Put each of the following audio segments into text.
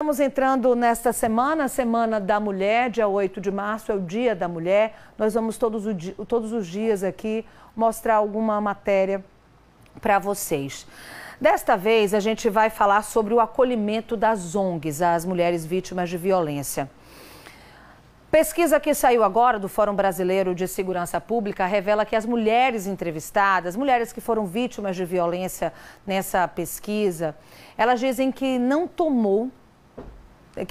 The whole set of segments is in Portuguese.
Estamos entrando nesta semana, Semana da Mulher, dia 8 de março é o Dia da Mulher. Nós vamos todos os dias aqui mostrar alguma matéria para vocês. Desta vez a gente vai falar sobre o acolhimento das ONGs, as mulheres vítimas de violência. Pesquisa que saiu agora do Fórum Brasileiro de Segurança Pública revela que as mulheres entrevistadas, mulheres que foram vítimas de violência nessa pesquisa, elas dizem que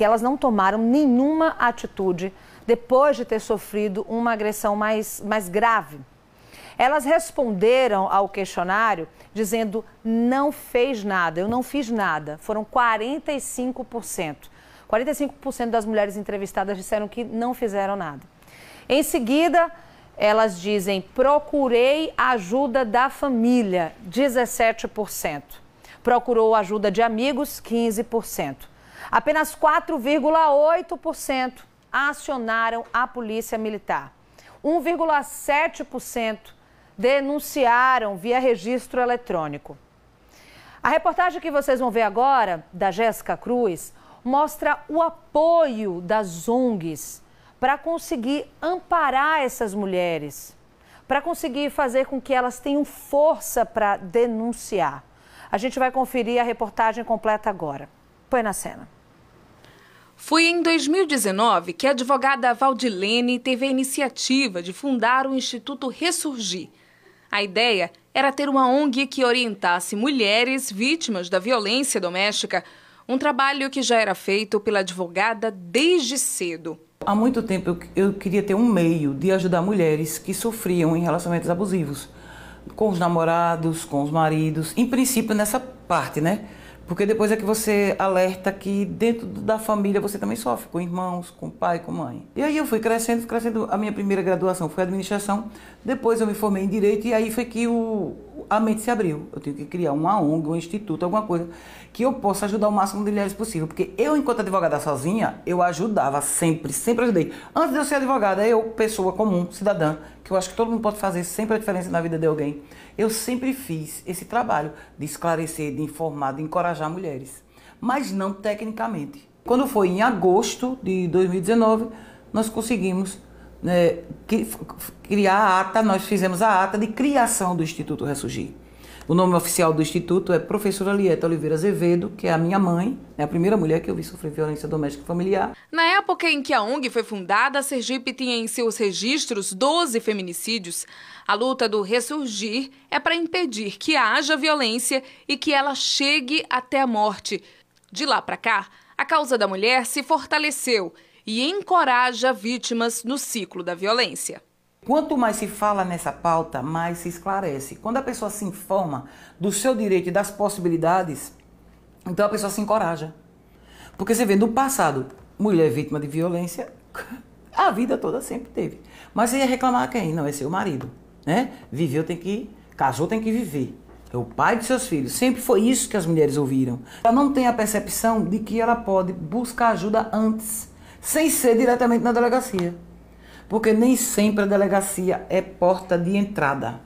elas não tomaram nenhuma atitude depois de ter sofrido uma agressão mais grave. Elas responderam ao questionário dizendo: não fez nada, eu não fiz nada. Foram 45%. 45% das mulheres entrevistadas disseram que não fizeram nada. Em seguida, elas dizem: procurei a ajuda da família, 17%. Procurou a ajuda de amigos, 15%. Apenas 4,8% acionaram a polícia militar. 1,7% denunciaram via registro eletrônico. A reportagem que vocês vão ver agora, da Jéssica Cruz, mostra o apoio das ONGs para conseguir amparar essas mulheres, para conseguir fazer com que elas tenham força para denunciar. A gente vai conferir a reportagem completa agora. Põe na cena. Foi em 2019 que a advogada Valdilene teve a iniciativa de fundar o Instituto Ressurgir. A ideia era ter uma ONG que orientasse mulheres vítimas da violência doméstica, um trabalho que já era feito pela advogada desde cedo. Há muito tempo eu queria ter um meio de ajudar mulheres que sofriam em relacionamentos abusivos, com os namorados, com os maridos, em princípio nessa parte, né? Porque depois é que você alerta que dentro da família você também sofre, com irmãos, com pai, com mãe. E aí eu fui crescendo. A minha primeira graduação foi administração, depois eu me formei em direito e aí foi que a mente se abriu. Eu tenho que criar uma ONG, um instituto, alguma coisa que eu possa ajudar o máximo de mulheres possível. Porque eu, enquanto advogada sozinha, eu ajudava sempre ajudei. Antes de eu ser advogada, eu, pessoa comum, cidadã, que eu acho que todo mundo pode fazer sempre a diferença na vida de alguém. Eu sempre fiz esse trabalho de esclarecer, de informar, de encorajar mulheres, mas não tecnicamente. Quando foi em agosto de 2019, nós conseguimos criar a ata, nós fizemos a ata de criação do Instituto Ressurgir. O nome oficial do Instituto é Professora Lieta Oliveira Azevedo, que é a minha mãe, é a primeira mulher que eu vi sofrer violência doméstica e familiar. Na época em que a ONG foi fundada, Sergipe tinha em seus registros 12 feminicídios. A luta do Ressurgir é para impedir que haja violência e que ela chegue até a morte. De lá para cá, a causa da mulher se fortaleceu e encoraja vítimas no ciclo da violência. Quanto mais se fala nessa pauta, mais se esclarece. Quando a pessoa se informa do seu direito e das possibilidades, então a pessoa se encoraja. Porque você vê, no passado, mulher vítima de violência, a vida toda sempre teve. Mas você ia reclamar quem? Não, é seu marido, né? Viveu tem que, casou tem que viver. É o pai de seus filhos. Sempre foi isso que as mulheres ouviram. Ela não tem a percepção de que ela pode buscar ajuda antes, sem ser diretamente na delegacia. Porque nem sempre a delegacia é porta de entrada.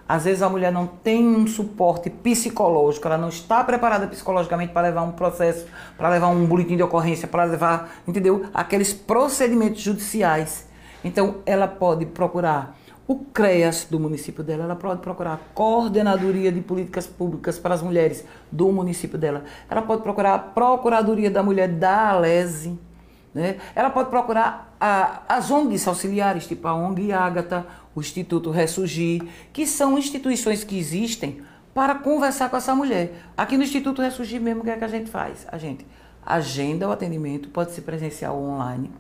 Às vezes a mulher não tem um suporte psicológico, ela não está preparada psicologicamente para levar um processo, para levar um boletim de ocorrência, para levar, entendeu? Aqueles procedimentos judiciais. Então ela pode procurar o CREAS do município dela, ela pode procurar a Coordenadoria de Políticas Públicas para as Mulheres do município dela, ela pode procurar a Procuradoria da Mulher da Alese, né? Ela pode procurar as ONGs auxiliares, tipo a ONG Ágata, o Instituto Ressurgir, que são instituições que existem para conversar com essa mulher. Aqui no Instituto Ressurgir mesmo, o que é que a gente faz? A gente agenda o atendimento, pode ser presencial ou online,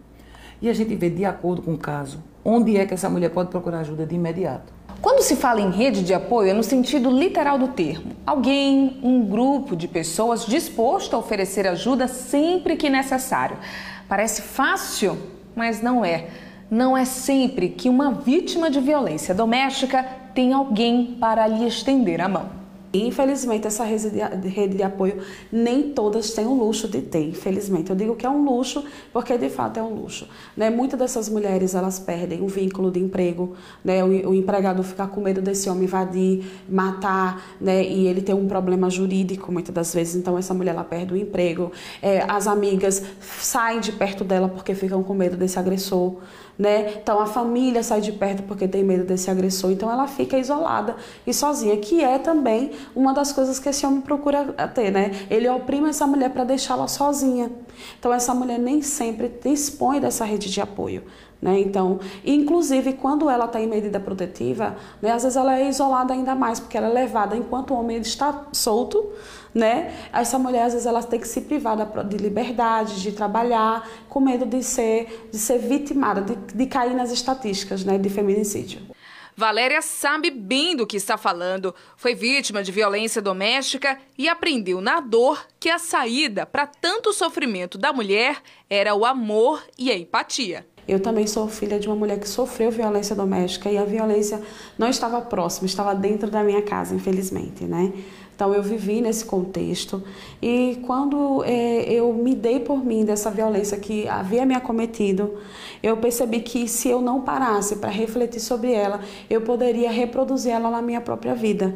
e a gente vê, de acordo com o caso, onde é que essa mulher pode procurar ajuda de imediato. Quando se fala em rede de apoio, é no sentido literal do termo. Alguém, um grupo de pessoas disposto a oferecer ajuda sempre que necessário. Parece fácil, mas não é. Não é sempre que uma vítima de violência doméstica tem alguém para lhe estender a mão. Infelizmente, essa rede de apoio, nem todas têm o luxo de ter, infelizmente. Eu digo que é um luxo porque, de fato, é um luxo. Né? Muitas dessas mulheres, elas perdem o vínculo de emprego, né? O empregador fica com medo desse homem invadir, matar, né? E ele tem um problema jurídico, muitas das vezes, então essa mulher, ela perde o emprego. As amigas saem de perto dela porque ficam com medo desse agressor, né? Então a família sai de perto porque tem medo desse agressor, então ela fica isolada e sozinha, que é também uma das coisas que esse homem procura ter, né? Ele oprime essa mulher para deixá-la sozinha. Então essa mulher nem sempre dispõe dessa rede de apoio, né? Então, inclusive quando ela está em medida protetiva, né, às vezes ela é isolada ainda mais, porque ela é levada enquanto o homem está solto, né? Essa mulher às vezes ela tem que se privar de liberdade, de trabalhar, com medo de ser vitimada, de cair nas estatísticas, né, de feminicídio. Valéria sabe bem do que está falando. Foi vítima de violência doméstica e aprendeu na dor que a saída para tanto sofrimento da mulher era o amor e a empatia. Eu também sou filha de uma mulher que sofreu violência doméstica e a violência não estava próxima, estava dentro da minha casa, infelizmente, né? Então eu vivi nesse contexto e quando eu me dei por mim dessa violência que havia me acometido, eu percebi que se eu não parasse para refletir sobre ela, eu poderia reproduzir ela na minha própria vida.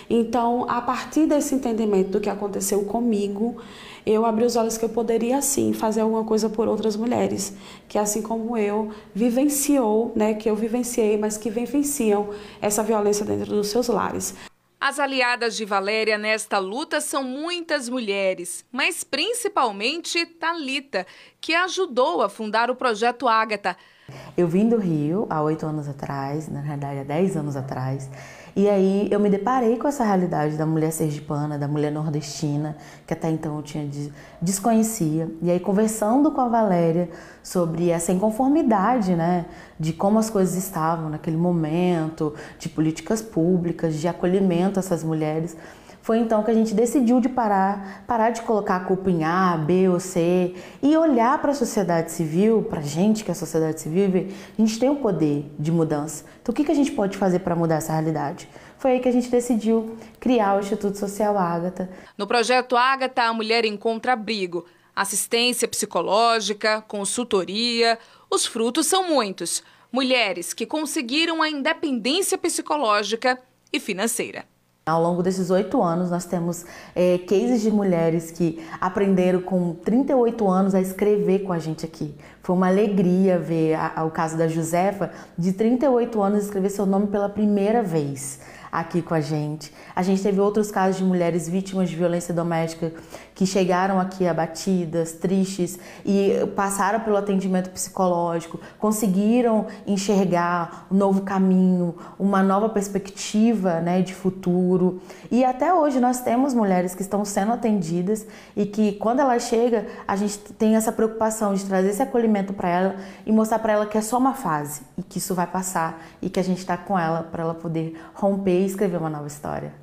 Então, a partir desse entendimento do que aconteceu comigo, eu abri os olhos que eu poderia sim fazer alguma coisa por outras mulheres, que assim como eu vivenciou, né, que eu vivenciei, mas que vivenciam essa violência dentro dos seus lares. As aliadas de Valéria nesta luta são muitas mulheres, mas principalmente Thalita, que ajudou a fundar o Projeto Ágata. Eu vim do Rio há 8 anos atrás, na verdade há 10 anos atrás, e aí eu me deparei com essa realidade da mulher sergipana, da mulher nordestina, que até então eu desconhecia. E aí conversando com a Valéria sobre essa inconformidade, né, de como as coisas estavam naquele momento, de políticas públicas, de acolhimento a essas mulheres, foi então que a gente decidiu de parar de colocar a culpa em A, B ou C e olhar para a sociedade civil, para a gente que é a sociedade civil, e ver, a gente tem o poder de mudança. Então o que a gente pode fazer para mudar essa realidade? Foi aí que a gente decidiu criar o Instituto Social Ágata. No Projeto Ágata, a mulher encontra abrigo, assistência psicológica, consultoria. Os frutos são muitos. Mulheres que conseguiram a independência psicológica e financeira. Ao longo desses 8 anos, nós temos cases de mulheres que aprenderam com 38 anos a escrever com a gente aqui. Foi uma alegria ver o caso da Josefa, de 38 anos, escrever seu nome pela primeira vez aqui com a gente. A gente teve outros casos de mulheres vítimas de violência doméstica que chegaram aqui abatidas, tristes e passaram pelo atendimento psicológico, conseguiram enxergar um novo caminho, uma nova perspectiva, né, de futuro. E até hoje nós temos mulheres que estão sendo atendidas e que quando ela chega, a gente tem essa preocupação de trazer esse acolhimento para ela e mostrar para ela que é só uma fase e que isso vai passar e que a gente está com ela para ela poder romper e escrever uma nova história.